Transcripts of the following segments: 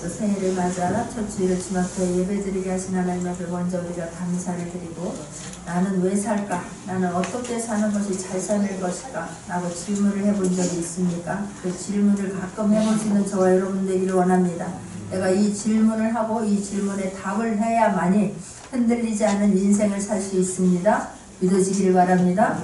또 새해를 맞아 첫 주일을 주마터에 예배드리게 하신 하나님 앞에 먼저 우리가 감사를 드리고, 나는 왜 살까? 나는 어떻게 사는 것이 잘 사는 것일까? 라고 질문을 해본 적이 있습니까? 그 질문을 가끔 해볼 수 있는 저와 여러분 되기를 원합니다. 내가 이 질문을 하고 이 질문에 답을 해야만이 흔들리지 않은 인생을 살 수 있습니다. 믿어지기를 바랍니다.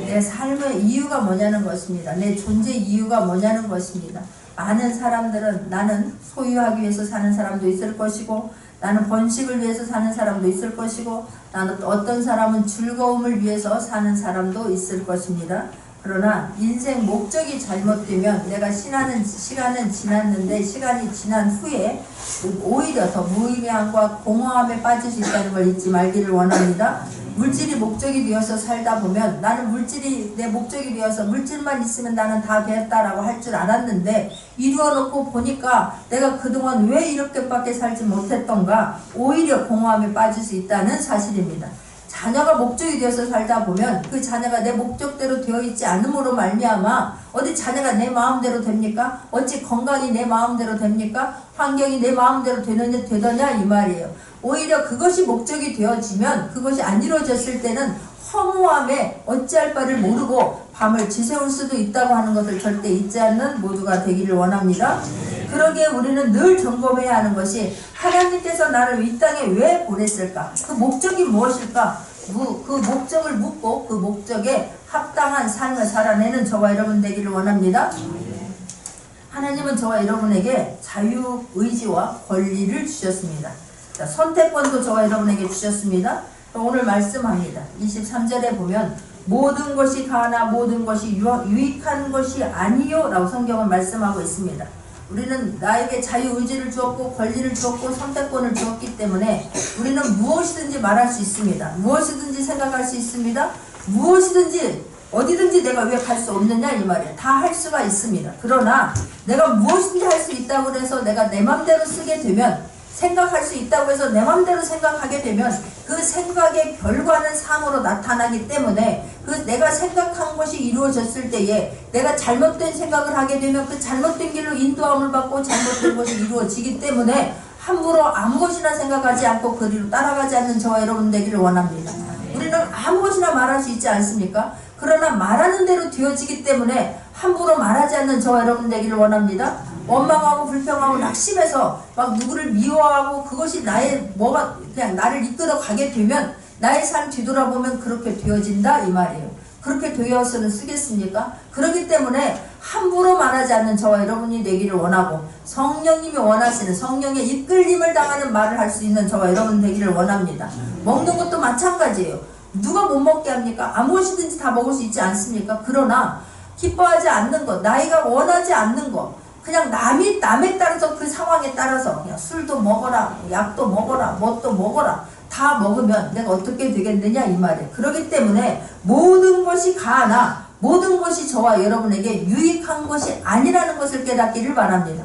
내 삶의 이유가 뭐냐는 것입니다. 내 존재 이유가 뭐냐는 것입니다. 많은 사람들은 나는 소유하기 위해서 사는 사람도 있을 것이고, 나는 번식을 위해서 사는 사람도 있을 것이고, 나는 어떤 사람은 즐거움을 위해서 사는 사람도 있을 것입니다. 그러나 인생 목적이 잘못되면 내가 시간은 지났는데 시간이 지난 후에 오히려 더 무의미함과 공허함에 빠질 수 있다는 걸 잊지 말기를 원합니다. 물질이 목적이 되어서 살다 보면, 나는 물질이 내 목적이 되어서 물질만 있으면 나는 다 됐다라고 할 줄 알았는데, 이루어놓고 보니까 내가 그동안 왜 이렇게밖에 살지 못했던가, 오히려 공허함에 빠질 수 있다는 사실입니다. 자녀가 목적이 되어서 살다 보면 그 자녀가 내 목적대로 되어 있지 않음으로 말미암아 어디 자녀가 내 마음대로 됩니까? 어찌 건강이 내 마음대로 됩니까? 환경이 내 마음대로 되더냐 이 말이에요. 오히려 그것이 목적이 되어지면, 그것이 안 이루어졌을 때는 허무함에 어찌할 바를 모르고 밤을 지새울 수도 있다고 하는 것을 절대 잊지 않는 모두가 되기를 원합니다. 그러기에 우리는 늘 점검해야 하는 것이, 하나님께서 나를 이 땅에 왜 보냈을까? 그 목적이 무엇일까? 그 목적을 묻고 그 목적에 합당한 삶을 살아내는 저와 여러분 되기를 원합니다. 하나님은 저와 여러분에게 자유의지와 권리를 주셨습니다. 자, 선택권도 저와 여러분에게 주셨습니다. 오늘 말씀합니다. 23절에 보면 모든 것이 가나 모든 것이 유익한 것이 아니요 라고 성경은 말씀하고 있습니다. 우리는 나에게 자유의지를 주었고 권리를 주었고 선택권을 주었기 때문에 우리는 무엇이든지 말할 수 있습니다. 무엇이든지 생각할 수 있습니다. 무엇이든지 어디든지 내가 왜 갈 수 없느냐 이 말이에요. 다 할 수가 있습니다. 그러나 내가 무엇이든지 할 수 있다고 해서 내가 내 맘대로 쓰게 되면, 생각할 수 있다고 해서 내 맘대로 생각하게 되면 그 생각의 결과는 삶으로 나타나기 때문에, 그 내가 생각한 것이 이루어졌을 때에 내가 잘못된 생각을 하게 되면 그 잘못된 길로 인도함을 받고 잘못된 것이 이루어지기 때문에 함부로 아무것이나 생각하지 않고 그 뒤로 따라가지 않는 저와 여러분 되기를 원합니다. 우리는 아무것이나 말할 수 있지 않습니까? 그러나 말하는 대로 되어지기 때문에 함부로 말하지 않는 저와 여러분 되기를 원합니다. 원망하고 불평하고 낙심해서 막 누구를 미워하고 그것이 뭐가 그냥 나를 이끌어 가게 되면, 나의 삶 뒤돌아보면 그렇게 되어진다 이 말이에요. 그렇게 되어서는 쓰겠습니까? 그렇기 때문에 함부로 말하지 않는 저와 여러분이 되기를 원하고, 성령님이 원하시는 성령의 이끌림을 당하는 말을 할 수 있는 저와 여러분 되기를 원합니다. 먹는 것도 마찬가지예요. 누가 못 먹게 합니까? 아무것이든지 다 먹을 수 있지 않습니까? 그러나 기뻐하지 않는 것, 나이가 원하지 않는 것, 그냥 남에 따라서 그 상황에 따라서 그냥 술도 먹어라, 약도 먹어라, 뭣도 먹어라, 다 먹으면 내가 어떻게 되겠느냐 이 말이에요. 그렇기 때문에 모든 것이 가나 모든 것이 저와 여러분에게 유익한 것이 아니라는 것을 깨닫기를 바랍니다.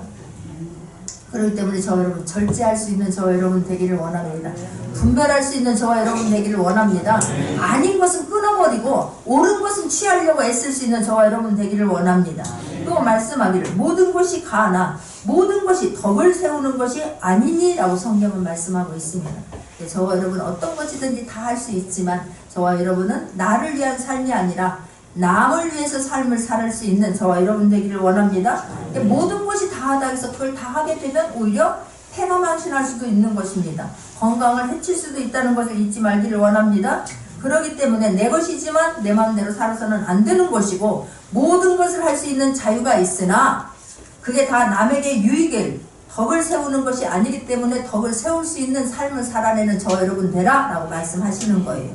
그렇기 때문에 저와 여러분 절제할 수 있는 저와 여러분 되기를 원합니다. 분별할 수 있는 저와 여러분 되기를 원합니다. 아닌 것은 끊어버리고 옳은 것은 취하려고 애쓸 수 있는 저와 여러분 되기를 원합니다. 또 말씀하기를 모든 것이 가나 모든 것이 덕을 세우는 것이 아니니 라고 성경은 말씀하고 있습니다. 저와 여러분 어떤 것이든지 다 할 수 있지만, 저와 여러분은 나를 위한 삶이 아니라 남을 위해서 삶을 살 수 있는 저와 여러분 되기를 원합니다. 모든 것이 다 하다 해서 그걸 다 하게 되면 오히려 패망망신할 수도 있는 것입니다. 건강을 해칠 수도 있다는 것을 잊지 말기를 원합니다. 그렇기 때문에 내 것이지만 내 마음대로 살아서는 안 되는 것이고, 모든 것을 할 수 있는 자유가 있으나 그게 다 남에게 유익을, 덕을 세우는 것이 아니기 때문에 덕을 세울 수 있는 삶을 살아내는 저와 여러분 되라 라고 말씀하시는 거예요.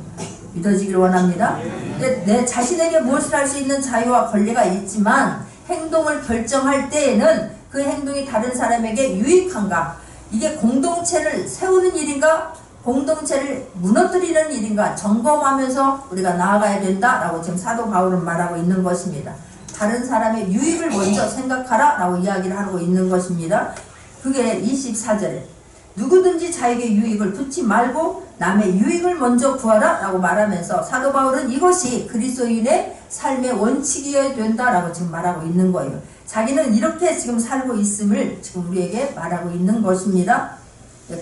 믿어지길 원합니다. 내 자신에게 무엇을 할 수 있는 자유와 권리가 있지만 행동을 결정할 때에는 그 행동이 다른 사람에게 유익한가, 이게 공동체를 세우는 일인가 공동체를 무너뜨리는 일인가 점검하면서 우리가 나아가야 된다라고 지금 사도 바울은 말하고 있는 것입니다. 다른 사람의 유익을 먼저 생각하라 라고 이야기를 하고 있는 것입니다. 그게 24절에 누구든지 자에게 유익을 두지 말고 남의 유익을 먼저 구하라 라고 말하면서 사도 바울은 이것이 그리스도인의 삶의 원칙이어야 된다라고 지금 말하고 있는 거예요. 자기는 이렇게 지금 살고 있음을 지금 우리에게 말하고 있는 것입니다.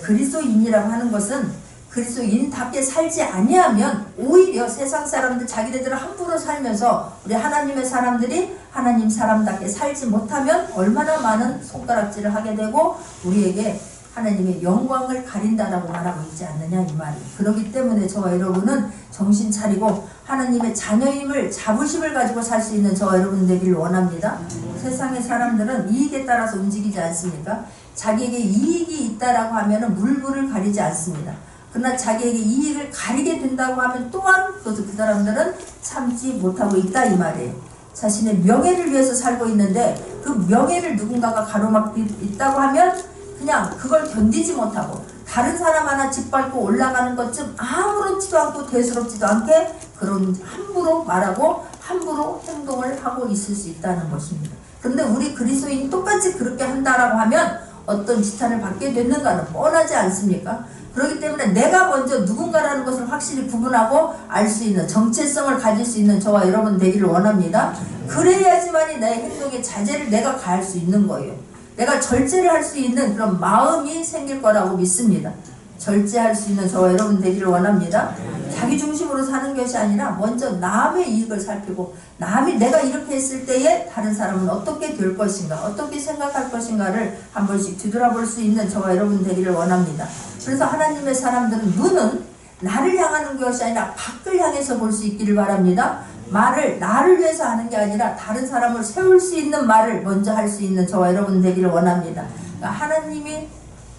그리스도인이라고 하는 것은 그리스도인답게 살지 아니하면 오히려 세상 사람들 자기네들은 함부로 살면서 우리 하나님의 사람들이 하나님 사람답게 살지 못하면 얼마나 많은 손가락질을 하게 되고 우리에게 하나님의 영광을 가린다라고 말하고 있지 않느냐 이 말이에요. 그렇기 때문에 저와 여러분은 정신 차리고 하나님의 자녀임을 자부심을 가지고 살 수 있는 저와 여러분 되기를 원합니다. 세상의 사람들은 이익에 따라서 움직이지 않습니까? 자기에게 이익이 있다라고 하면 물불을 가리지 않습니다. 그러나 자기에게 이익을 가리게 된다고 하면 또한 그것을 그 사람들은 참지 못하고 있다 이 말이에요. 자신의 명예를 위해서 살고 있는데 그 명예를 누군가가 가로막고 있다고 하면 그냥 그걸 견디지 못하고 다른 사람 하나 짓밟고 올라가는 것쯤 아무렇지도 않고 대수롭지도 않게 그런 함부로 말하고 함부로 행동을 하고 있을 수 있다는 것입니다. 그런데 우리 그리스도인이 똑같이 그렇게 한다라고 하면 어떤 지탄을 받게 됐는가는 뻔하지 않습니까? 그렇기 때문에 내가 먼저 누군가라는 것을 확실히 구분하고 알 수 있는 정체성을 가질 수 있는 저와 여러분 되기를 원합니다. 그래야지만이 내 행동의 자제를 내가 가할 수 있는 거예요. 내가 절제를 할 수 있는 그런 마음이 생길 거라고 믿습니다. 절제할 수 있는 저와 여러분 되기를 원합니다. 자기 중심으로 사는 것이 아니라 먼저 남의 이익을 살피고 남이 내가 이렇게 했을 때에 다른 사람은 어떻게 될 것인가 어떻게 생각할 것인가를 한 번씩 뒤돌아볼 수 있는 저와 여러분 되기를 원합니다. 그래서 하나님의 사람들은 눈은 나를 향하는 것이 아니라 밖을 향해서 볼 수 있기를 바랍니다. 말을 나를 위해서 하는 게 아니라 다른 사람을 세울 수 있는 말을 먼저 할 수 있는 저와 여러분 되기를 원합니다. 그러니까 하나님이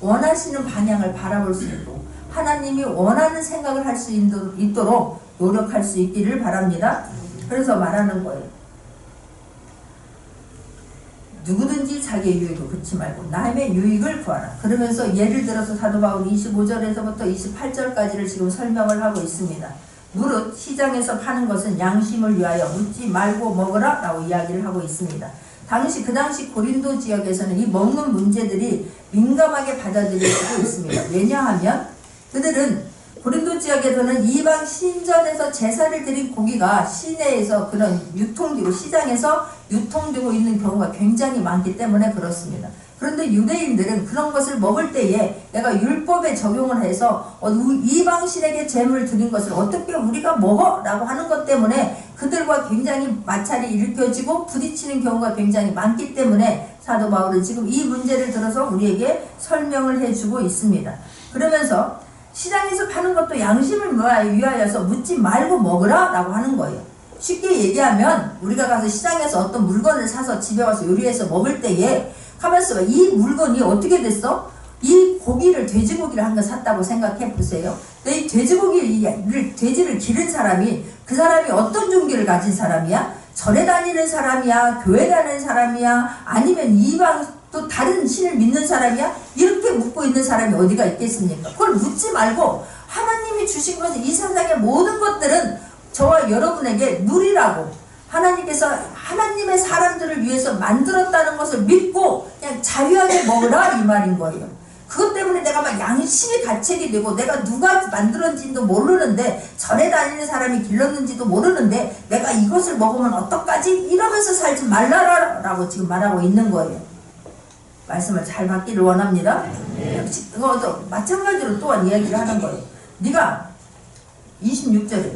원하시는 방향을 바라볼 수 있고 하나님이 원하는 생각을 할 수 있도록 노력할 수 있기를 바랍니다. 그래서 말하는 거예요. 누구든지 자기의 유익을 긋지 말고 남의 유익을 구하라. 그러면서 예를 들어서 사도 바울이 25절에서부터 28절까지를 지금 설명을 하고 있습니다. 무릇 시장에서 파는 것은 양심을 위하여 묻지 말고 먹으라 라고 이야기를 하고 있습니다. 그 당시 고린도 지역에서는 이 먹는 문제들이 민감하게 받아들여지고 있습니다. 왜냐하면 그들은 고린도 지역에서는 이방 신전에서 제사를 드린 고기가 시내에서 그런 유통되고 시장에서 유통되고 있는 경우가 굉장히 많기 때문에 그렇습니다. 그런데 유대인들은 그런 것을 먹을 때에 내가 율법에 적용을 해서 이방신에게 제물을 드린 것을 어떻게 우리가 먹어? 라고 하는 것 때문에 그들과 굉장히 마찰이 일으켜지고 부딪히는 경우가 굉장히 많기 때문에 사도 바울은 지금 이 문제를 들어서 우리에게 설명을 해주고 있습니다. 그러면서 시장에서 파는 것도 양심을 위하여서 묻지 말고 먹으라 라고 하는 거예요. 쉽게 얘기하면 우리가 가서 시장에서 어떤 물건을 사서 집에 와서 요리해서 먹을 때에 가만있어 봐. 이 물건이 어떻게 됐어? 이 고기를 돼지고기를 한 거 샀다고 생각해 보세요. 이 돼지를 기른 사람이 그 사람이 어떤 종교를 가진 사람이야? 절에 다니는 사람이야? 교회 다니는 사람이야? 아니면 이방 또 다른 신을 믿는 사람이야? 이렇게 묻고 있는 사람이 어디가 있겠습니까? 그걸 묻지 말고 하나님이 주신 것은 이 세상의 모든 것들은 저와 여러분에게 누리라고 하나님께서 하나님의 사람들을 위해서 만들었다는 것을 믿고 그냥 자유하게 먹으라 이 말인 거예요. 그것 때문에 내가 막 양심이 가책이 되고 내가 누가 만들었는지도 모르는데 절에 다니는 사람이 길렀는지도 모르는데 내가 이것을 먹으면 어떡하지? 이러면서 살지 말라라고 지금 말하고 있는 거예요. 말씀을 잘 받기를 원합니다. 그것도 마찬가지로 또한 이야기를 하는 거예요. 네가 26절에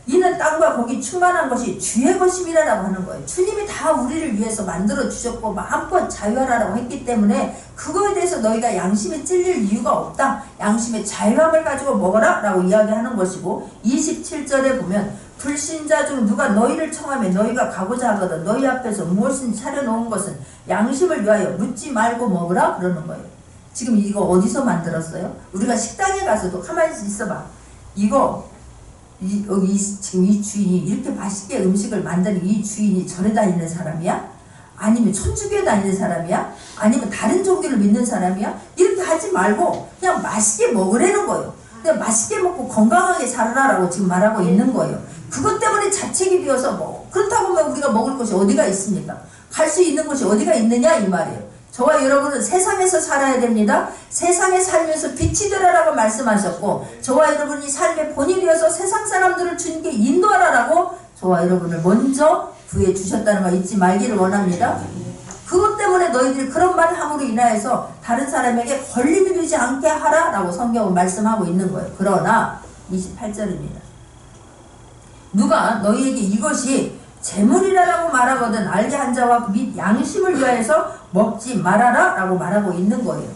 이는 땅과 거기 충만한 것이 주의 것임이라고 하는 거예요. 주님이 다 우리를 위해서 만들어 주셨고 마음껏 자유하라고 했기 때문에 그거에 대해서 너희가 양심에 찔릴 이유가 없다. 양심의 자유함을 가지고 먹어라 라고 이야기하는 것이고 27절에 보면 불신자 중 누가 너희를 청하면 너희가 가고자 하거든 너희 앞에서 무엇인지 차려놓은 것은 양심을 위하여 묻지 말고 먹으라 그러는 거예요. 지금 이거 어디서 만들었어요? 우리가 식당에 가서도 가만히 있어봐. 이거 지금 이 주인이 이렇게 맛있게 음식을 만드는 이 주인이 절에 다니는 사람이야? 아니면 천주교에 다니는 사람이야? 아니면 다른 종교를 믿는 사람이야? 이렇게 하지 말고 그냥 맛있게 먹으라는 거예요. 그냥 맛있게 먹고 건강하게 살아라라고 지금 말하고 있는 거예요. 그것 때문에 자책이 되어서 그렇다고 하면 우리가 먹을 것이 어디가 있습니까? 갈 수 있는 것이 어디가 있느냐 이 말이에요. 저와 여러분은 세상에서 살아야 됩니다. 세상에 살면서 빛이 되라라고 말씀하셨고 저와 여러분이 삶의 본이 되어서 세상 사람들을 주님께 인도하라라고 저와 여러분을 먼저 구해 주셨다는 거 잊지 말기를 원합니다. 때문에 너희들이 그런 말을 함으로 인하여서 다른 사람에게 걸림이 되지 않게 하라 라고 성경은 말씀하고 있는 거예요. 그러나 28절입니다. 누가 너희에게 이것이 재물이라고 말하거든 알게 한 자와 및 양심을 위하여서 먹지 말아라 라고 말하고 있는 거예요.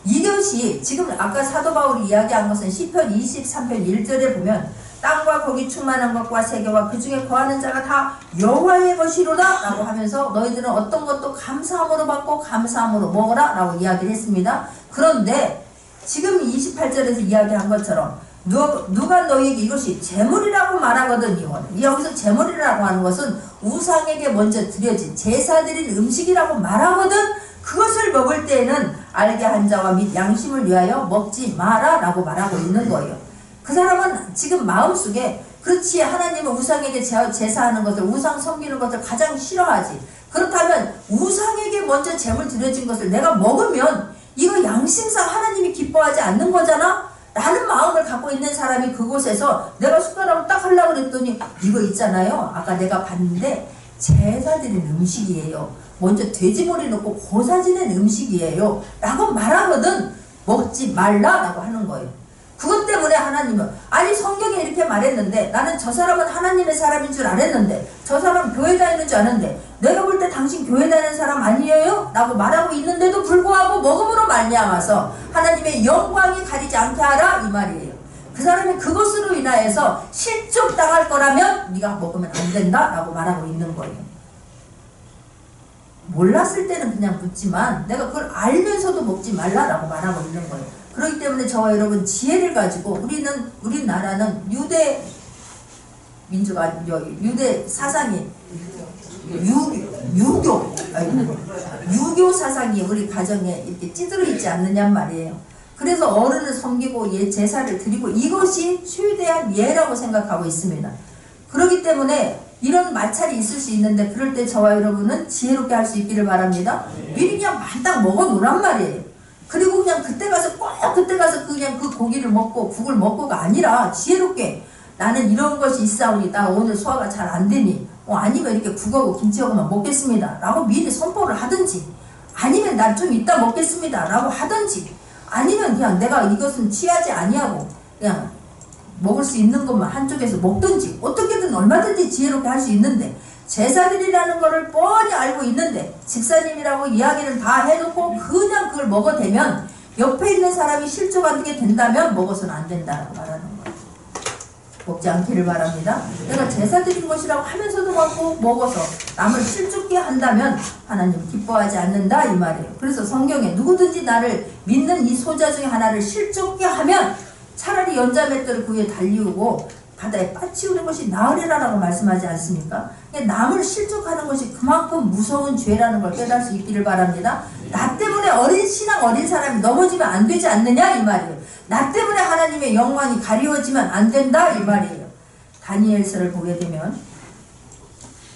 이것이 지금 아까 사도 바울이 이야기한 것은 시편 23편 1절에 보면 땅과 거기 충만한 것과 세계와 그 중에 거하는 자가 다 여호와의 것이로다 라고 하면서 너희들은 어떤 것도 감사함으로 받고 감사함으로 먹어라 라고 이야기를 했습니다. 그런데 지금 28절에서 이야기한 것처럼 누가 너희에게 이것이 재물이라고 말하거든. 여기서 재물이라고 하는 것은 우상에게 먼저 드려진 제사드린 음식이라고 말하거든. 그것을 먹을 때에는 알게 한 자와 및 양심을 위하여 먹지 마라 라고 말하고 있는 거예요. 그 사람은 지금 마음속에 그렇지 하나님은 우상에게 제사하는 것을 우상 섬기는 것을 가장 싫어하지. 그렇다면 우상에게 먼저 제물 드려진 것을 내가 먹으면 이거 양심상 하나님이 기뻐하지 않는 거잖아 라는 마음을 갖고 있는 사람이 그곳에서 내가 숟가락을 딱 하려고 그랬더니 이거 있잖아요. 아까 내가 봤는데 제사드린 음식이에요. 먼저 돼지머리 넣고 고사지낸 음식이에요 라고 말하거든. 먹지 말라 라고 하는 거예요. 그것 때문에 하나님은 아니 성경에 이렇게 말했는데 나는 저 사람은 하나님의 사람인 줄 알았는데 저 사람 교회 다니는 줄 아는데 내가 볼 때 당신 교회 다니는 사람 아니에요? 라고 말하고 있는데도 불구하고 먹음으로 말미암아서 하나님의 영광이 가리지 않게 하라 이 말이에요. 그 사람이 그것으로 인하여서 실족당할 거라면 네가 먹으면 안 된다 라고 말하고 있는 거예요. 몰랐을 때는 그냥 묻지만 내가 그걸 알면서도 먹지 말라라고 말하고 있는 거예요. 그렇기 때문에 저와 여러분 지혜를 가지고 우리나라는 유대 민주가 유대 사상이 유교 사상이 우리 가정에 이렇게 찌들어 있지 않느냐 말이에요. 그래서 어른을 섬기고 제사를 드리고 이것이 최대한 예라고 생각하고 있습니다. 그렇기 때문에 이런 마찰이 있을 수 있는데 그럴 때 저와 여러분은 지혜롭게 할 수 있기를 바랍니다. 미리 그냥 만딱 먹어 놓란 말이에요. 그리고 그냥 그때 가서 그냥 그 고기를 먹고 국을 먹고가 아니라 지혜롭게 나는 이런 것이 있사오니 나 오늘 소화가 잘 안 되니 아니면 이렇게 국하고 김치하고만 먹겠습니다 라고 미리 선포를 하든지 아니면 난 좀 이따 먹겠습니다 라고 하든지 아니면 그냥 내가 이것은 취하지 아니하고 그냥 먹을 수 있는 것만 한쪽에서 먹든지 어떻게든 얼마든지 지혜롭게 할 수 있는데 제사들이라는 거를 뻔히 알고 있는데 집사님이라고 이야기를 다 해놓고 그냥 그걸 먹어대면 옆에 있는 사람이 실족하게 된다면 먹어서는 안 된다고 말하는 거예요. 먹지 않기를 바랍니다. 내가 제사드린 것이라고 하면서도 먹어서 남을 실족게 한다면 하나님 기뻐하지 않는다 이 말이에요. 그래서 성경에 누구든지 나를 믿는 이 소자 중에 하나를 실족게 하면 차라리 연자맷돌을 그 위에 달리우고 바다에 빠치우는 것이 나으리라라고 말씀하지 않습니까? 남을 실족하는 것이 그만큼 무서운 죄라는 걸 깨달을 수 있기를 바랍니다. 나 때문에 어린 신앙 어린 사람이 넘어지면 안 되지 않느냐 이 말이에요. 나 때문에 하나님의 영광이 가리워지면 안 된다 이 말이에요. 다니엘서를 보게 되면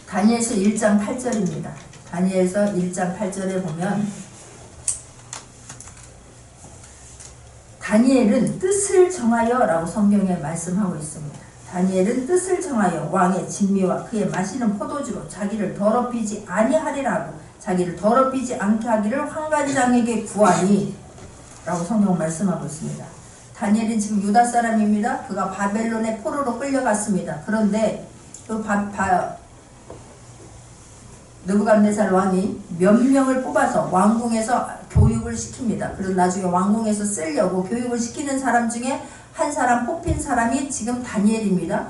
다니엘서 1장 8절입니다. 다니엘서 1장 8절에 보면 다니엘은 뜻을 정하여 라고 성경에 말씀하고 있습니다. 다니엘은 뜻을 정하여 왕의 진미와 그의 마시는 포도주로 자기를 더럽히지 아니하리라고 자기를 더럽히지 않게 하기를 환관장에게 구하니 라고 성경은 말씀하고 있습니다. 다니엘은 지금 유다 사람입니다. 그가 바벨론의 포로로 끌려갔습니다. 그런데 그 느부갓네살 왕이 몇 명을 뽑아서 왕궁에서 교육을 시킵니다. 그래서 나중에 왕궁에서 쓰려고 교육을 시키는 사람 중에 한 사람 뽑힌 사람이 지금 다니엘입니다.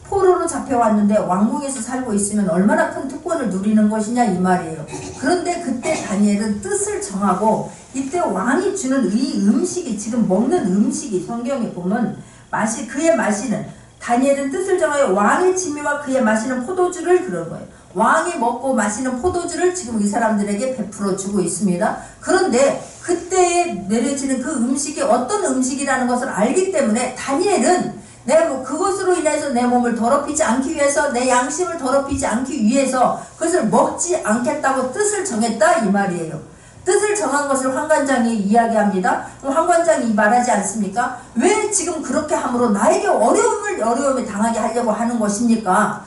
포로로 잡혀왔는데 왕궁에서 살고 있으면 얼마나 큰 특권을 누리는 것이냐 이 말이에요. 그런데 그때 다니엘은 뜻을 정하고 이때 왕이 주는 이 음식이 지금 먹는 음식이 성경에 보면 그의 마시는 다니엘은 뜻을 정하여 왕의 진미와 그의 마시는 포도주를 그런 거예요. 왕이 먹고 마시는 포도주를 지금 이 사람들에게 베풀어 주고 있습니다. 그런데 그때에 내려지는 그 음식이 어떤 음식이라는 것을 알기 때문에 다니엘은 내가 그것으로 인해서 내 몸을 더럽히지 않기 위해서 내 양심을 더럽히지 않기 위해서 그것을 먹지 않겠다고 뜻을 정했다 이 말이에요. 뜻을 정한 것을 환관장이 이야기합니다. 그럼 환관장이 말하지 않습니까? 왜 지금 그렇게 함으로 나에게 어려움을 당하게 하려고 하는 것입니까?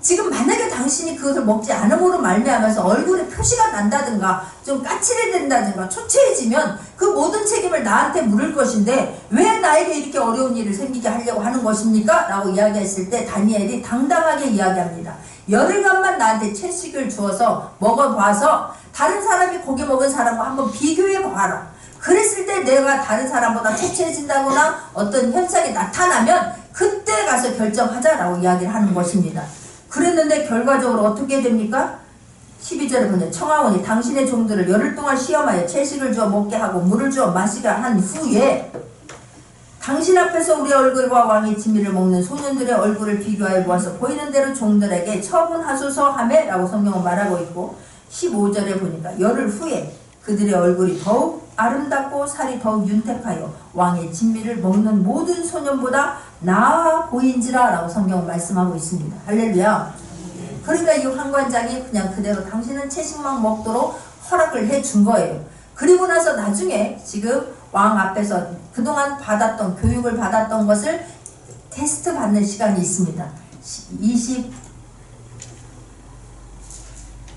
지금 만약에 당신이 그것을 먹지 않음으로 말미암아서 얼굴에 표시가 난다든가 좀 까칠해진다든가 초췌해지면 그 모든 책임을 나한테 물을 것인데 왜 나에게 이렇게 어려운 일을 생기게 하려고 하는 것입니까? 라고 이야기했을 때 다니엘이 당당하게 이야기합니다. 열흘간만 나한테 채식을 주어서 먹어봐서 다른 사람이 고기 먹은 사람과 한번 비교해 봐라. 그랬을 때 내가 다른 사람보다 초췌해진다거나 어떤 현상이 나타나면 그때 가서 결정하자라고 이야기를 하는 것입니다. 그랬는데 결과적으로 어떻게 됩니까? 12절에 보면 청하오니 당신의 종들을 열흘 동안 시험하여 채식을 주어 먹게 하고 물을 주어 마시게 한 후에 당신 앞에서 우리 얼굴과 왕의 진미를 먹는 소년들의 얼굴을 비교하여 보아서 보이는 대로 종들에게 처분하소서 하매 라고 성경은 말하고 있고 15절에 보니까 열흘 후에 그들의 얼굴이 더욱 아름답고 살이 더욱 윤택하여 왕의 진미를 먹는 모든 소년보다 나아 보인지라 라고 성경은 말씀하고 있습니다. 할렐루야. 그러니까 이 환관장이 그냥 그대로 당신은 채식만 먹도록 허락을 해준 거예요. 그리고 나서 나중에 지금 왕 앞에서 그동안 받았던 교육을 받았던 것을 테스트 받는 시간이 있습니다.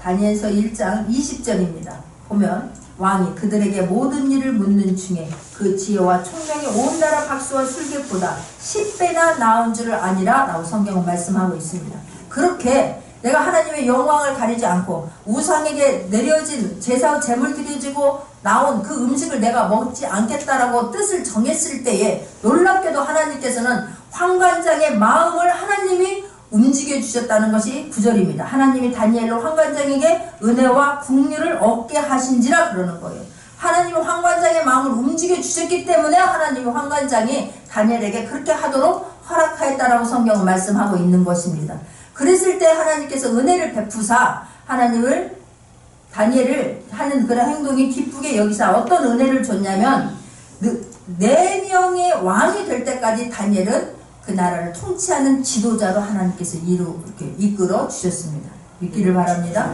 다니엘서 1장 20절입니다. 보면 왕이 그들에게 모든 일을 묻는 중에 그 지혜와 총명이 온 나라 박수와 술객보다 10배나 나은 줄을 아니라 라고 성경은 말씀하고 있습니다. 그렇게 내가 하나님의 영광을 가리지 않고 우상에게 내려진 제사와 제물 드려지고 나온 그 음식을 내가 먹지 않겠다라고 뜻을 정했을 때에 놀랍게도 하나님께서는 환관장의 마음을 하나님이 움직여 주셨다는 것이 9절입니다. 하나님이 다니엘로 환관장에게 은혜와 국률을 얻게 하신지라 그러는 거예요. 하나님이 환관장의 마음을 움직여 주셨기 때문에 하나님이 환관장이 다니엘에게 그렇게 하도록 허락하였다라고 성경은 말씀하고 있는 것입니다. 그랬을 때 하나님께서 은혜를 베푸사 다니엘을 하는 그런 행동이 기쁘게 여기사 어떤 은혜를 줬냐면 4명의 왕이 될 때까지 다니엘은 그 나라를 통치하는 지도자로 하나님께서 이끌어 주셨습니다. 믿기를 바랍니다.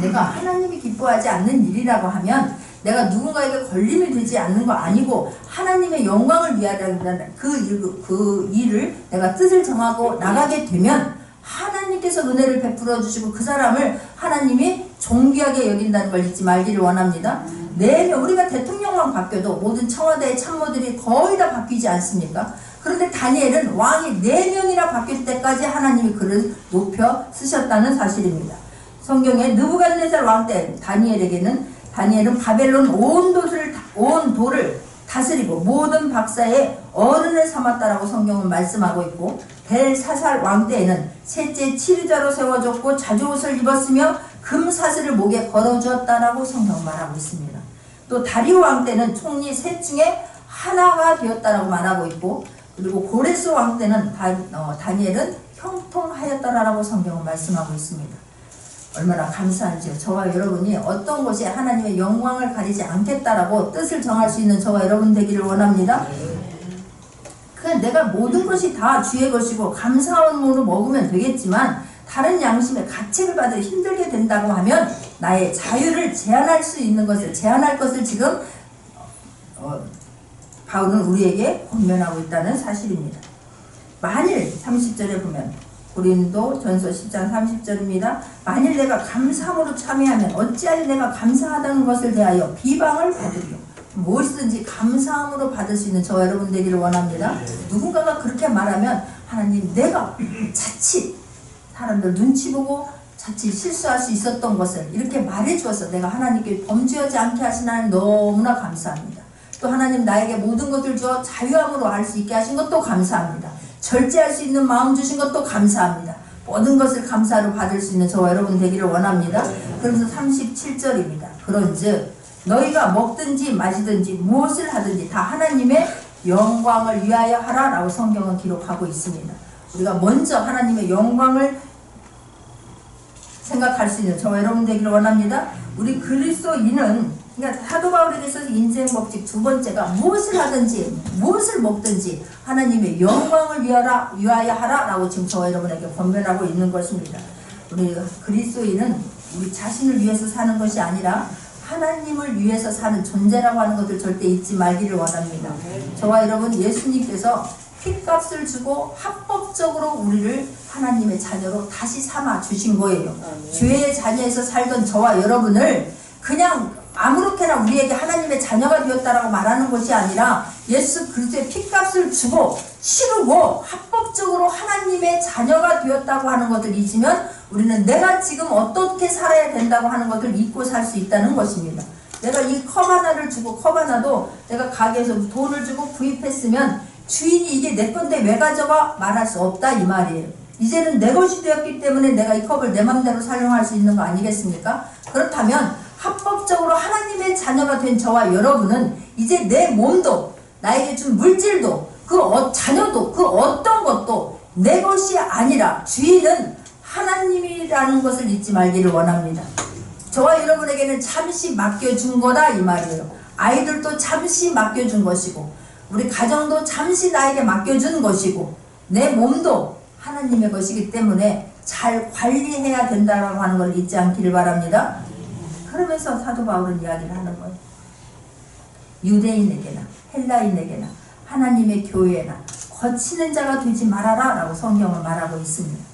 내가 하나님이 기뻐하지 않는 일이라고 하면 내가 누군가에게 걸림이 되지 않는 거 아니고 하나님의 영광을 위하라는 그 일을 내가 뜻을 정하고 나가게 되면 하나님께서 은혜를 베풀어 주시고 그 사람을 하나님이 존귀하게 여긴다는 걸 잊지 말기를 원합니다. 4명, 우리가 대통령만 바뀌어도 모든 청와대의 참모들이 거의 다 바뀌지 않습니까? 그런데 다니엘은 왕이 4명이나 바뀔 때까지 하나님이 그를 높여 쓰셨다는 사실입니다. 성경에 느부갓네살 왕 때 다니엘은 바벨론 온 도를 다스리고 모든 박사의 어른을 삼았다라고 성경은 말씀하고 있고 벨사살 왕 때에는 셋째 치르자로 세워졌고 자주옷을 입었으며 금사슬을 목에 걸어주었다라고 성경은 말하고 있습니다. 또 다리오 왕 때는 총리 셋 중에 하나가 되었다라고 말하고 있고 그리고 고레스 왕 때는 다니엘은 형통하였다라고 성경은 말씀하고 있습니다. 얼마나 감사한지요. 저와 여러분이 어떤 것이 하나님의 영광을 가리지 않겠다라고 뜻을 정할 수 있는 저와 여러분 되기를 원합니다. 그냥 내가 모든 것이 다 주의 것이고 감사함으로 먹으면 되겠지만 다른 양심의 가책을 받으려 힘들게 된다고 하면 나의 자유를 제한할 것을 지금 바울은 우리에게 권면하고 있다는 사실입니다. 만일 30절에 보면 고린도 전서 10장 30절입니다. 만일 내가 감사함으로 참여하면 어찌하여 내가 감사하다는 것을 대하여 비방을 받으리요. 무엇이든지 감사함으로 받을 수 있는 저와 여러분 되기를 원합니다. 누군가가 그렇게 말하면 하나님 내가 자칫 사람들 눈치 보고 자칫 실수할 수 있었던 것을 이렇게 말해 주어서 내가 하나님께 범죄하지 않게 하신 하나님 너무나 감사합니다. 또 하나님 나에게 모든 것을 주어 자유함으로 알 수 있게 하신 것도 감사합니다. 절제할 수 있는 마음 주신 것도 감사합니다. 모든 것을 감사로 받을 수 있는 저와 여러분 되기를 원합니다. 그래서 37절입니다. 그런즉 너희가 먹든지 마시든지 무엇을 하든지 다 하나님의 영광을 위하여 하라 라고 성경은 기록하고 있습니다. 우리가 먼저 하나님의 영광을 생각할 수 있는 저와 여러분 되기를 원합니다. 우리 그리스도인은 그러니까 사도 바울에게 있어서 인생 법칙 두 번째가 무엇을 하든지 무엇을 먹든지 하나님의 영광을 위하여 하라 라고 지금 저와 여러분에게 권면하고 있는 것입니다. 우리 그리스도인은 우리 자신을 위해서 사는 것이 아니라 하나님을 위해서 사는 존재라고 하는 것을 절대 잊지 말기를 원합니다. 저와 여러분 예수님께서 핏값을 주고 합법적으로 우리를 하나님의 자녀로 다시 삼아 주신 거예요. 죄의 자녀에서 살던 저와 여러분을 그냥 아무렇게나 우리에게 하나님의 자녀가 되었다라고 말하는 것이 아니라 예수 그리스도의 핏값을 주고 치르고 합법적으로 하나님의 자녀가 되었다고 하는 것을 잊으면 우리는 내가 지금 어떻게 살아야 된다고 하는 것을 잊고 살 수 있다는 것입니다. 내가 이 컵 하나를 주고 컵 하나도 내가 가게에서 돈을 주고 구입했으면 주인이 이게 내 건데 왜 가져가 말할 수 없다 이 말이에요. 이제는 내 것이 되었기 때문에 내가 이 컵을 내 맘대로 사용할 수 있는 거 아니겠습니까? 그렇다면 합법적으로 하나님의 자녀가 된 저와 여러분은 이제 내 몸도 나에게 준 물질도 자녀도 그 어떤 것도 내 것이 아니라 주인은 하나님이라는 것을 잊지 말기를 원합니다. 저와 여러분에게는 잠시 맡겨준 거다 이 말이에요. 아이들도 잠시 맡겨준 것이고 우리 가정도 잠시 나에게 맡겨준 것이고 내 몸도 하나님의 것이기 때문에 잘 관리해야 된다고 하는 걸 잊지 않기를 바랍니다. 그러면서 사도 바울은 이야기를 하는 거예요. 유대인에게나 헬라인에게나 하나님의 교회나 거치는 자가 되지 말아라 라고 성경은 말하고 있습니다.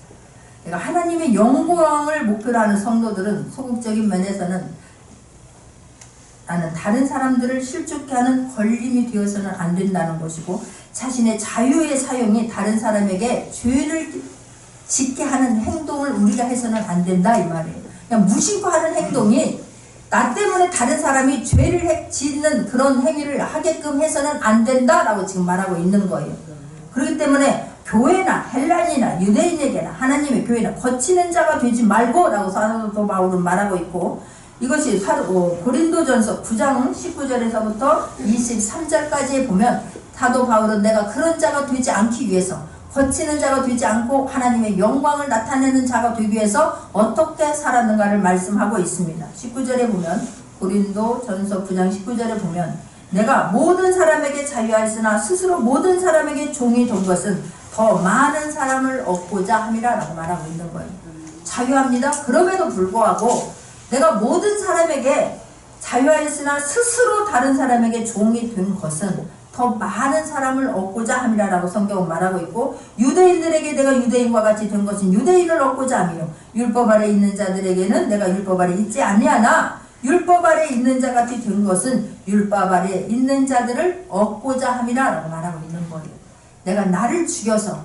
그러니까 하나님의 영광을 목표로 하는 성도들은 소극적인 면에서는 나는 다른 사람들을 실족케 하는 걸림이 되어서는 안 된다는 것이고 자신의 자유의 사용이 다른 사람에게 죄를 짓게 하는 행동을 우리가 해서는 안 된다 이 말이에요. 그냥 무심코 하는 행동이 나 때문에 다른 사람이 죄를 짓는 그런 행위를 하게끔 해서는 안 된다라고 지금 말하고 있는 거예요. 그렇기 때문에 교회나 헬라인이나 유대인에게나 하나님의 교회나 거치는 자가 되지 말고 라고 사도 바울은 말하고 있고 이것이 고린도전서 9장 19절에서부터 23절까지에 보면 사도 바울은 내가 그런 자가 되지 않기 위해서 거치는 자가 되지 않고 하나님의 영광을 나타내는 자가 되기 위해서 어떻게 살았는가를 말씀하고 있습니다. 19절에 보면 고린도전서 9장 19절에 보면 내가 모든 사람에게 자유하였으나 스스로 모든 사람에게 종이 된 것은 더 많은 사람을 얻고자 함이라 라고 말하고 있는 거예요. 자유합니다. 그럼에도 불구하고 내가 모든 사람에게 자유하였으나 스스로 다른 사람에게 종이 된 것은 더 많은 사람을 얻고자 함이라 라고 성경은 말하고 있고 유대인들에게 내가 유대인과 같이 된 것은 유대인을 얻고자 함이요 율법 아래 있는 자들에게는 내가 율법 아래 있지 아니하나 율법 아래 있는 자 같이 된 것은 율법 아래 있는 자들을 얻고자 함이라 라고 말하고 있는 거예요. 내가 나를 죽여서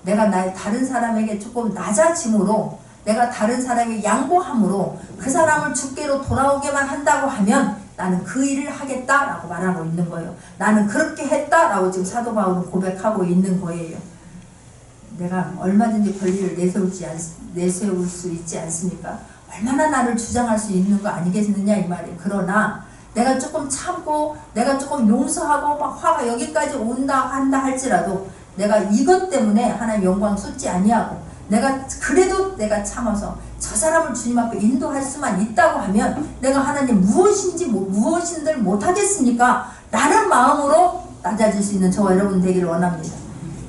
내가 다른 사람에게 조금 낮아짐으로 내가 다른 사람에게 양보함으로 그 사람을 주께로 돌아오게만 한다고 하면 나는 그 일을 하겠다라고 말하고 있는 거예요. 나는 그렇게 했다라고 지금 사도 바울은 고백하고 있는 거예요. 내가 얼마든지 권리를 내세울 수 있지 않습니까? 얼마나 나를 주장할 수 있는 거 아니겠느냐 이 말이에요. 그러나 내가 조금 참고 내가 조금 용서하고 막 화가 여기까지 온다 한다 할지라도 내가 이것 때문에 하나님 영광 쏟지 아니하고 그래도 내가 참아서 저 사람을 주님 앞에 인도할 수만 있다고 하면 내가 하나님 무엇인들 못하겠습니까? 라는 마음으로 낮아질 수 있는 저와 여러분 되기를 원합니다.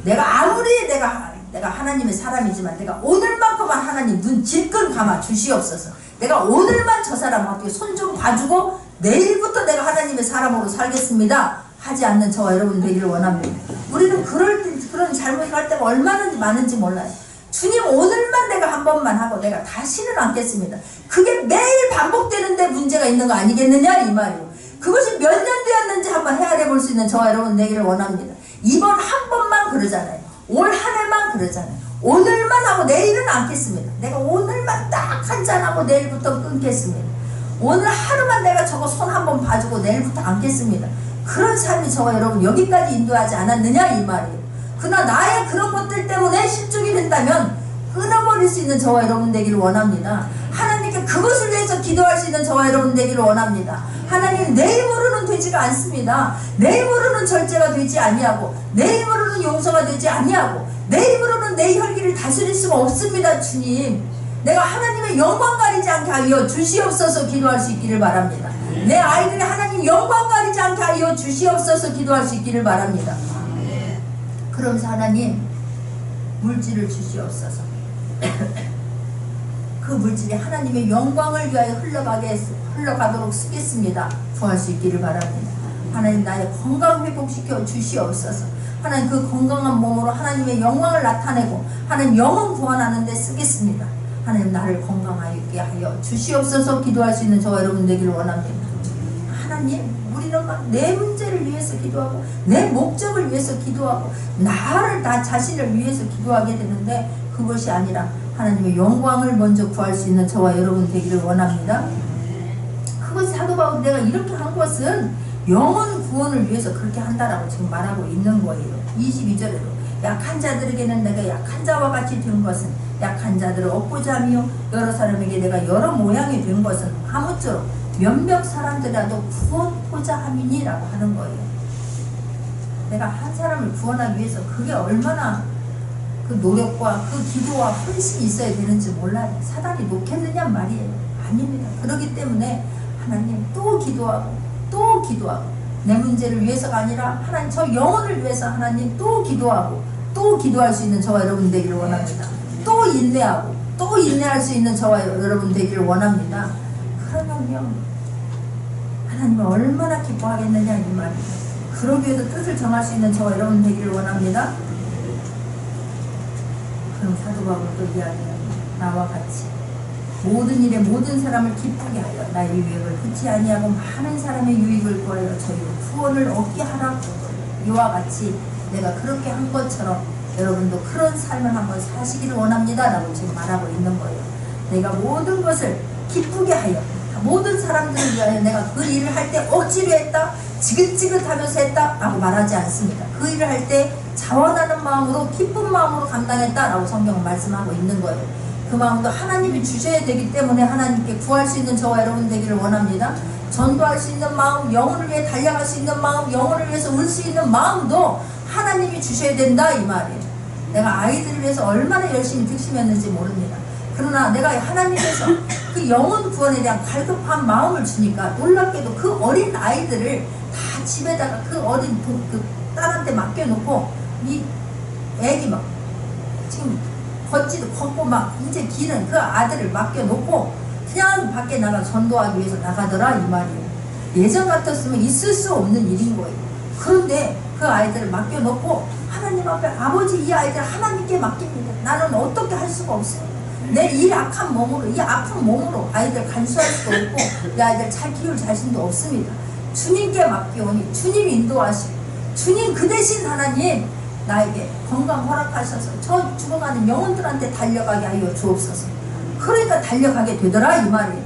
내가 아무리 내가 하나님의 사람이지만 내가 오늘만큼만 하나님 눈 질끈 감아 주시옵소서. 내가 오늘만 저 사람 어떻게 손 좀 봐주고 내일부터 내가 하나님의 사람으로 살겠습니다. 하지 않는 저와 여러분 되기를 원합니다. 우리는 그런 잘못을 할 때가 얼마나 많은지 몰라요. 주님 오늘만 내가 한 번만 하고 내가 다시는 않겠습니다. 그게 매일 반복되는데 문제가 있는 거 아니겠느냐 이 말이에요. 그것이 몇 년 되었는지 한번 헤아려 볼 수 있는 저와 여러분 되기를 원합니다. 이번 한 번만 그러잖아요. 올 한 해만 그러잖아요. 오늘만 하고 내일은 않겠습니다. 내가 오늘만 딱 한 잔 하고 내일부터 끊겠습니다. 오늘 하루만 내가 저거 손 한번 봐주고 내일부터 않겠습니다. 그런 삶이 저와 여러분 여기까지 인도하지 않았느냐 이 말이에요. 그러나 나의 그런 것들 때문에 실족이 된다면 끊어버릴 수 있는 저와 여러분 되기를 원합니다. 하나님께 그것을 위해서 기도할 수 있는 저와 여러분 되기를 원합니다. 하나님 내 힘으로는 되지가 않습니다. 내 힘으로는 절제가 되지 아니하고 내 힘으로는 용서가 되지 아니하고 내 힘으로는 내 혈기를 다스릴 수가 없습니다. 주님 내가 하나님의 영광 가리지 않게 하여 주시옵소서 기도할 수 있기를 바랍니다. 내 아이들이 하나님 영광 가리지 않게 하여 주시옵소서 기도할 수 있기를 바랍니다. 그러면서 하나님 물질을 주시옵소서. 그 물질이 하나님의 영광을 위하여 흘러가도록 쓰겠습니다. 구할 수 있기를 바랍니다. 하나님 나의 건강 회복시켜 주시옵소서. 하나님 그 건강한 몸으로 하나님의 영광을 나타내고 하나님 영혼 구원하는 데 쓰겠습니다. 하나님 나를 건강하게 하여 주시옵소서. 기도할 수 있는 저와 여러분 되기를 원합니다. 하나님 우리는 막 내 문제를 위해서 기도하고 내 목적을 위해서 기도하고 나를 나 자신을 위해서 기도하게 되는데 그것이 아니라 하나님의 영광을 먼저 구할 수 있는 저와 여러분 되기를 원합니다. 그것 사도 바울 내가 이렇게 한 것은 영혼 구원을 위해서 그렇게 한다라고 지금 말하고 있는 거예요. 22절에도 약한 자들에게는 내가 약한 자와 같이 된 것은 약한 자들을 얻고자 하며 여러 사람에게 내가 여러 모양이 된 것은 아무쪼록 몇몇 사람들이라도 구원하고자 함이니라고 하는 거예요. 내가 한 사람을 구원하기 위해서 그게 얼마나 그 노력과 그 기도와 헌신이 있어야 되는지 몰라요. 사단이 놓겠느냐 말이에요. 아닙니다. 그렇기 때문에 하나님 또 기도하고 또 기도하고 내 문제를 위해서가 아니라 하나님 저 영혼을 위해서 하나님 또 기도하고 또 기도할 수 있는 저와 여러분 되기를 원합니다. 또 인내하고 또 인내할 수 있는 저와 여러분 되기를 원합니다. 그러면요 하나님은 얼마나 기뻐하겠느냐 이 말이에요. 그러기 위해서 뜻을 정할 수 있는 저와 여러분 되기를 원합니다. 그럼 사도 바울도 이야기합니다. 나와 같이 모든 일에 모든 사람을 기쁘게 하여 나의 유익을 흩지 아니하고 많은 사람의 유익을 구하여 저희 구원을 얻게 하라고. 이와 같이 내가 그렇게 한 것처럼 여러분도 그런 삶을 한번 사시기를 원합니다 라고 지금 말하고 있는 거예요. 내가 모든 것을 기쁘게 하여 모든 사람들을 위하여 내가 그 일을 할 때 억지로 했다 지긋지긋하면서 했다 라고 말하지 않습니다. 그 일을 할 때 자원하는 마음으로 기쁜 마음으로 감당했다 라고 성경은 말씀하고 있는 거예요. 그 마음도 하나님이 주셔야 되기 때문에 하나님께 구할 수 있는 저와 여러분 되기를 원합니다. 전도할 수 있는 마음, 영혼을 위해 달려갈 수 있는 마음, 영혼을 위해서 울 수 있는 마음도 하나님이 주셔야 된다 이 말이에요. 내가 아이들을 위해서 얼마나 열심히 득심했는지 모릅니다. 그러나 내가 하나님께서 그 영혼 구원에 대한 갈급한 마음을 주니까 놀랍게도 그 어린 아이들을 다 집에다가 그 어린 그 딸한테 맡겨놓고 이 애기 막 지금 걷지도 걷고 막 이제 기는 그 아들을 맡겨놓고 그냥 밖에 나가 전도하기 위해서 나가더라 이 말이에요. 예전 같았으면 있을 수 없는 일인 거예요. 그런데 그 아이들을 맡겨놓고 하나님 앞에 아버지 이 아이들 하나님께 맡깁니다. 나는 어떻게 할 수가 없어요. 내 이 악한 몸으로 이 아픈 몸으로 아이들 간수할 수도 없고 이 아이들 잘 키울 자신도 없습니다. 주님께 맡기오니 주님 인도하시고 주님 그 대신 하나님 나에게 건강 허락하셔서 저 죽어가는 영혼들한테 달려가게 하여 주옵소서. 그러니까 달려가게 되더라 이 말이에요.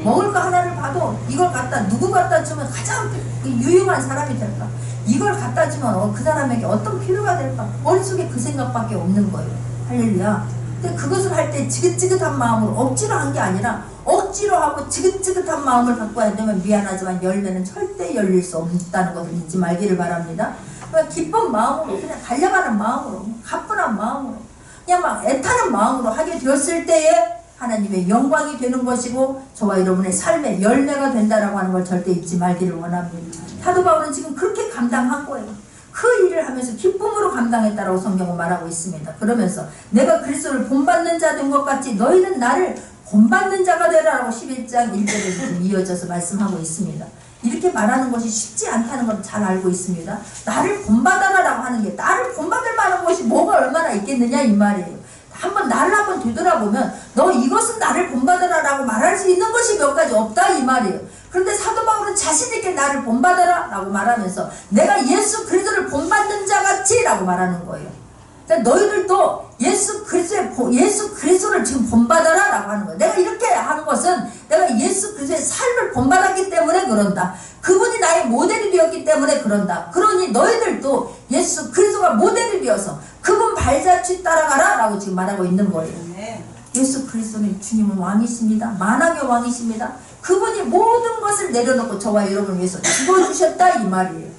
먹을 거 하나를 봐도 이걸 갖다 누구 갖다 주면 가장 유용한 사람이 될까? 이걸 갖다 주면 그 사람에게 어떤 필요가 될까? 머릿속에 그 생각밖에 없는 거예요. 할렐루야. 근데 그것을 할 때 지긋지긋한 마음으로 억지로 한 게 아니라 억지로 하고 지긋지긋한 마음을 갖고 해야 되면 미안하지만 열매는 절대 열릴 수 없다는 것을 잊지 말기를 바랍니다. 그냥 기쁜 마음으로 그냥 달려가는 마음으로 가뿐한 마음으로 그냥 막 애타는 마음으로 하게 되었을 때에 하나님의 영광이 되는 것이고 저와 여러분의 삶의 열매가 된다라고 하는 걸 절대 잊지 말기를 원합니다. 사도 바울은 지금 그렇게 감당한 거예요. 그 일을 하면서 기쁨으로 감당했다라고 성경은 말하고 있습니다. 그러면서 내가 그리스도를 본받는 자 된 것 같이 너희는 나를 본받는 자가 되라라고 11장 1절에 이어져서 말씀하고 있습니다. 이렇게 말하는 것이 쉽지 않다는 걸 잘 알고 있습니다. 나를 본받아라라고 하는 게 나를 본받을 만한 것이 뭐가 얼마나 있겠느냐 이 말이에요. 나를 한번 되돌아보면 너 이것은 나를 본받아라라고 말할 수 있는 것이 몇 가지 없다 이 말이에요. 그런데 사도 바울은 자신있게 나를 본받아라 라고 말하면서 내가 예수 그리스도를 본받는 자같이 라고 말하는 거예요. 그러니까 너희들도 예수 그리스도를 지금 본받아라 라고 하는 거예요. 내가 이렇게 하는 것은 내가 예수 그리스도의 삶을 본받았기 때문에 그런다. 그분이 나의 모델이 되었기 때문에 그런다. 그러니 너희들도 예수 그리스도가 모델이 되어서 그분 발자취 따라가라 라고 지금 말하고 있는 거예요. 예수 그리스도는 주님은 왕이십니다. 만왕의 왕이십니다. 그분이 모든 것을 내려놓고 저와 여러분을 위해서 죽어주셨다 이 말이에요.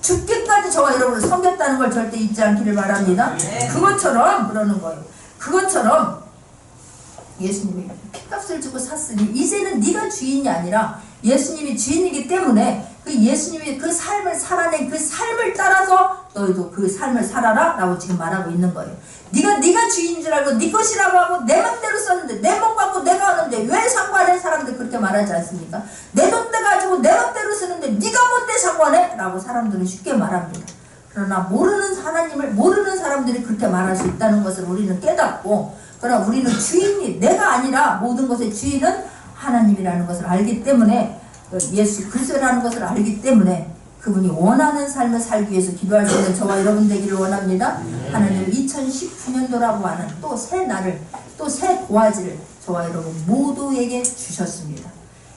죽기까지 저와 여러분을 섬겼다는 걸 절대 잊지 않기를 바랍니다. 그것처럼 그러는 거예요. 그것처럼 예수님이 피값을 주고 샀으니 이제는 네가 주인이 아니라 예수님이 주인이기 때문에 그 예수님이 그 삶을 살아낸 그 삶을 따라서 너희도 그 삶을 살아라 라고 지금 말하고 있는 거예요. 네가 주인인 줄 알고 네 것이라고 하고 내 맘대로 썼는데 내 맘 갖고 내가 하는데 왜 상관해? 사람들 그렇게 말하지 않습니까? 내 돈 내 가지고 내 맘대로 쓰는데 네가 뭔데 상관해? 라고 사람들은 쉽게 말합니다. 그러나 하나님을 모르는 사람들이 그렇게 말할 수 있다는 것을 우리는 깨닫고, 그러나 우리는 주인이 내가 아니라 모든 것의 주인은 하나님이라는 것을 알기 때문에, 예수 그리스도라는 것을 알기 때문에 그분이 원하는 삶을 살기 위해서 기도할 수 있는 저와 여러분 되기를 원합니다. 하나님은 2019년도라고 하는 또 새 날을, 또 새 도화지를 저와 여러분 모두에게 주셨습니다.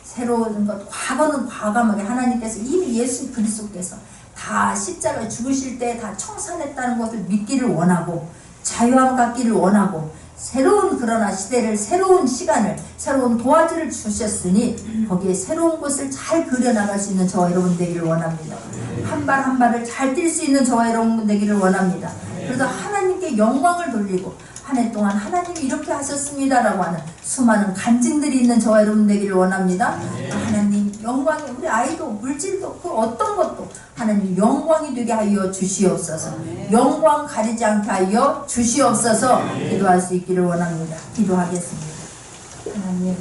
새로운 것, 과거는 과감하게 하나님께서 이미 예수 그리스도께서 다 십자가에 죽으실 때 다 청산했다는 것을 믿기를 원하고, 자유함 갖기를 원하고, 새로운 그러나 시대를, 새로운 시간을, 새로운 도화지를 주셨으니 거기에 새로운 것을 잘 그려나갈 수 있는 저와 여러분 되기를 원합니다. 한 발 한 발을 잘 뛸 수 있는 저와 여러분 되기를 원합니다. 그래서 하나님께 영광을 돌리고, 한 해 동안 하나님이 이렇게 하셨습니다라고 하는 수많은 간증들이 있는 저와 여러분 되기를 원합니다. 하나님 영광이, 우리 아이도 물질도 그 어떤 것도 하나님 영광이 되게 하여 주시옵소서. 영광 가리지 않게 하여 주시옵소서. 기도할 수 있기를 원합니다. 기도하겠습니다. 하나님,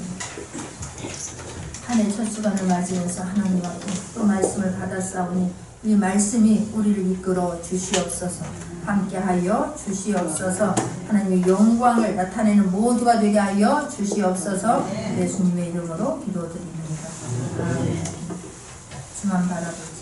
한 해 첫 주간을 맞이해서 하나님 앞에 또 말씀을 받았사오니 이 말씀이 우리를 이끌어 주시옵소서. 함께하여 주시옵소서. 하나님의 영광을 나타내는 모두가 되게 하여 주시옵소서. 예수님의 이름으로 기도드립니다. 아멘. 주만 바라보자.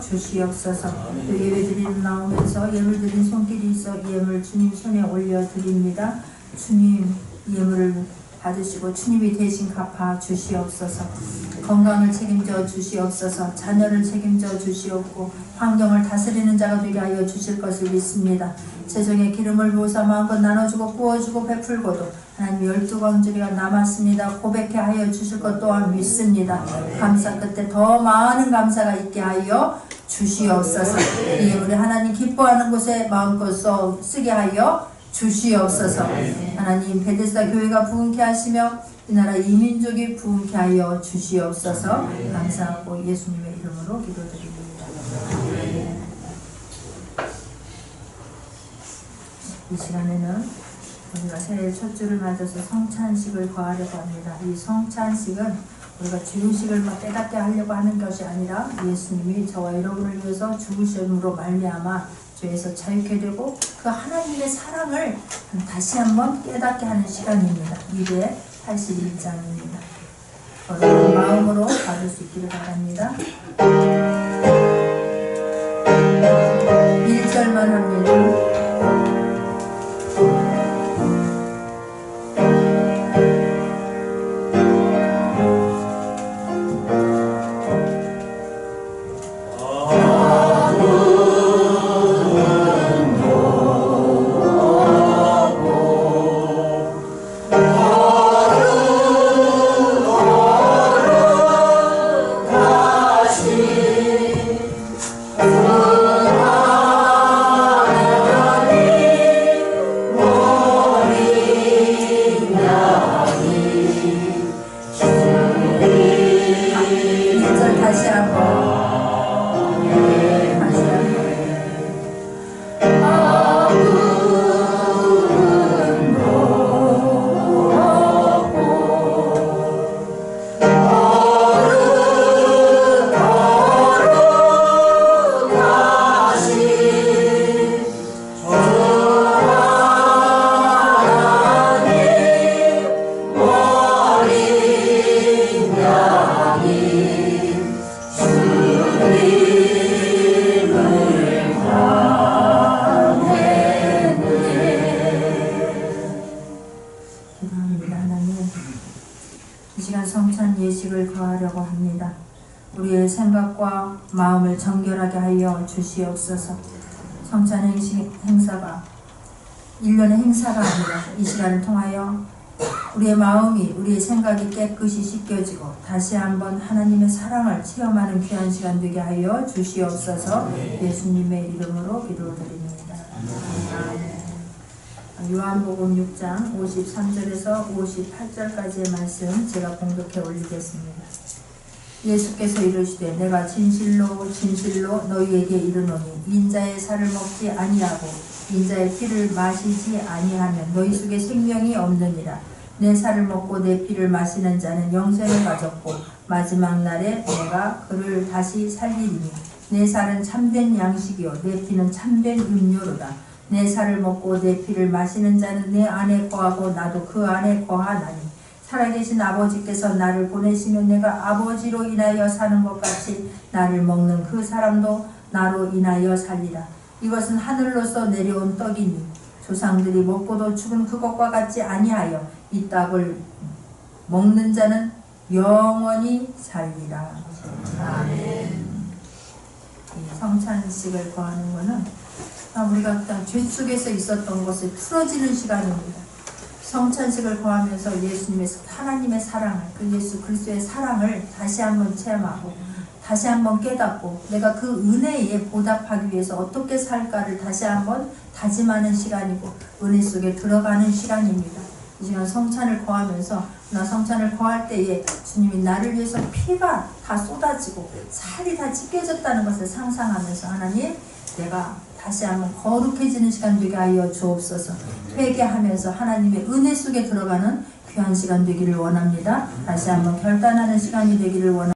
주시옵소서. 또 예배드리러 나오면서 예물 드린 손길이 있어 예물 주님 손에 올려드립니다. 주님 예물을 받으시고 주님이 대신 갚아 주시옵소서. 건강을 책임져 주시옵소서. 자녀를 책임져 주시옵고 환경을 다스리는 자가 되게 하여 주실 것을 믿습니다. 재정의 기름을 부어서 마음껏 나눠주고 구워주고 베풀고도 하나님 12광주리가 남았습니다. 고백해 하여 주실 것 또한 믿습니다. 감사 끝에 더 많은 감사가 있게 하여 주시옵소서. 이 우리 하나님 기뻐하는 곳에 마음껏 쓰게 하여 주시옵소서. 하나님 베데스다 교회가 부흥케 하시며 이 나라 이민족이 부흥케 하여 주시옵소서. 감사하고 예수님의 이름으로 기도드립니다. 이 시간에는 우리가 새해 첫 주를 맞아서 성찬식을 거하려고 합니다. 이 성찬식은 우리가 주유식을 깨닫게 하려고 하는 것이 아니라 예수님이 저와 여러분을 위해서 죽으심으로 말미암아 죄에서 자유케 되고 그 하나님의 사랑을 다시 한번 깨닫게 하는 시간입니다. 281장입니다. 여러분 마음으로 받을 수 있기를 바랍니다. 1절만 합니다. 우리의 생각과 마음을 정결하게 하여 주시옵소서. 성찬 행사가 1년의 행사가 아니라 이 시간을 통하여 우리의 마음이 우리의 생각이 깨끗이 씻겨지고 다시 한번 하나님의 사랑을 체험하는 귀한 시간 되게 하여 주시옵소서. 예수님의 이름으로 기도드립니다. 요한복음 6장 53절에서 58절까지의 말씀 제가 공독해 올리겠습니다. 예수께서 이르시되 내가 진실로 진실로 너희에게 이르노니 인자의 살을 먹지 아니하고 인자의 피를 마시지 아니하면 너희 속에 생명이 없느니라. 내 살을 먹고 내 피를 마시는 자는 영생을 가졌고 마지막 날에 내가 그를 다시 살리리니 내 살은 참된 양식이요 내 피는 참된 음료로다. 내 살을 먹고 내 피를 마시는 자는 내 안에 거하고 나도 그 안에 거하나니 살아계신 아버지께서 나를 보내시면 내가 아버지로 인하여 사는 것 같이 나를 먹는 그 사람도 나로 인하여 살리라. 이것은 하늘로서 내려온 떡이니 조상들이 먹고도 죽은 그것과 같지 아니하여 이 떡을 먹는 자는 영원히 살리라. 아멘. 이 성찬식을 거하는 것은 우리가 그냥 죄 속에서 있었던 것을 풀어지는 시간입니다. 성찬식을 거하면서 예수님의 하나님의 사랑을 그 예수 그리스도의 사랑을 다시 한번 체험하고 다시 한번 깨닫고 내가 그 은혜에 보답하기 위해서 어떻게 살까를 다시 한번 다짐하는 시간이고 은혜 속에 들어가는 시간입니다. 이 시간 성찬을 거하면서 나 성찬을 거할 때에 주님이 나를 위해서 피가 다 쏟아지고 살이 다 찢겨졌다는 것을 상상하면서 하나님 내가 다시 한번 거룩해지는 시간 되게 하여 주옵소서. 회개하면서 하나님의 은혜 속에 들어가는 귀한 시간 되기를 원합니다. 다시 한번 결단하는 시간이 되기를 원합니다.